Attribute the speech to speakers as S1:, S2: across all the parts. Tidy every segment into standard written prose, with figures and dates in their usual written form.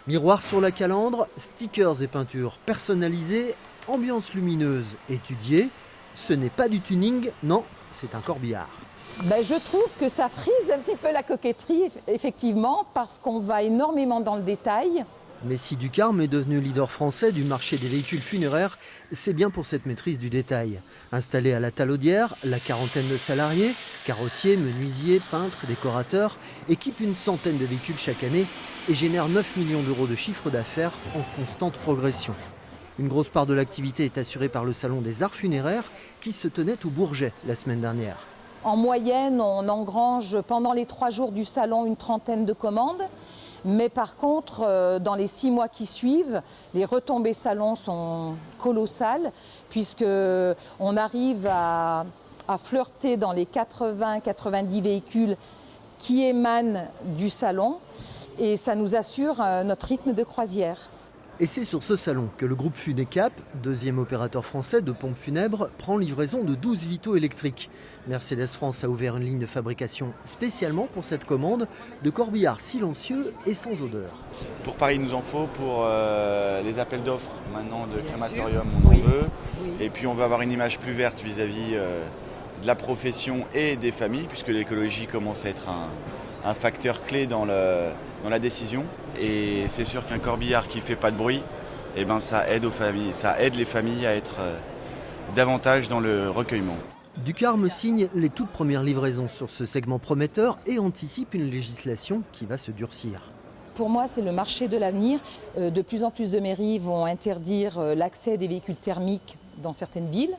S1: Miroir sur la calandre, stickers et peintures personnalisées, ambiance lumineuse étudiée. Ce n'est pas du tuning, non, c'est un corbillard.
S2: Je trouve que ça frise un petit peu la coquetterie, effectivement, parce qu'on va énormément dans le détail.
S1: Messi Ducarme est devenu leader français du marché des véhicules funéraires. C'est bien pour cette maîtrise du détail. Installé à la Talaudière, la quarantaine de salariés, carrossiers, menuisiers, peintres, décorateurs, équipent une centaine de véhicules chaque année et génèrent 9 millions d'euros de chiffre d'affaires en constante progression. Une grosse part de l'activité est assurée par le Salon des Arts Funéraires qui se tenait au Bourget la semaine dernière.
S2: En moyenne, on engrange pendant les 3 jours du salon une trentaine de commandes. Mais par contre, dans les 6 mois qui suivent, les retombées salon sont colossales puisqu'on arrive à flirter dans les 80-90 véhicules qui émanent du salon et ça nous assure notre rythme de croisière.
S1: Et c'est sur ce salon que le groupe Funecap, deuxième opérateur français de pompes funèbres, prend livraison de 12 Vito électriques. Mercedes France a ouvert une ligne de fabrication spécialement pour cette commande de corbillards silencieux et sans odeur.
S3: Pour Paris, il nous en faut pour les appels d'offres maintenant de crématorium, on en veut. Oui. Et puis on va avoir une image plus verte vis-à-vis de la profession et des familles, puisque l'écologie commence à être un facteur clé dans la décision. Et c'est sûr qu'un corbillard qui ne fait pas de bruit, ça aide aux familles, ça aide les familles à être davantage dans le recueillement.
S1: Ducarme signe les toutes premières livraisons sur ce segment prometteur et anticipe une législation qui va se durcir.
S2: Pour moi, c'est le marché de l'avenir. De plus en plus de mairies vont interdire l'accès des véhicules thermiques dans certaines villes.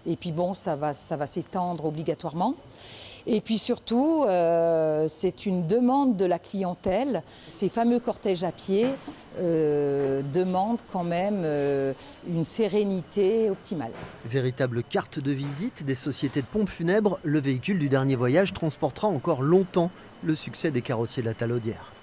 S2: Et puis ça va s'étendre obligatoirement. Et puis surtout, c'est une demande de la clientèle. Ces fameux cortèges à pied demandent quand même une sérénité optimale.
S1: Véritable carte de visite des sociétés de pompes funèbres, le véhicule du dernier voyage transportera encore longtemps le succès des carrossiers de la Talaudière.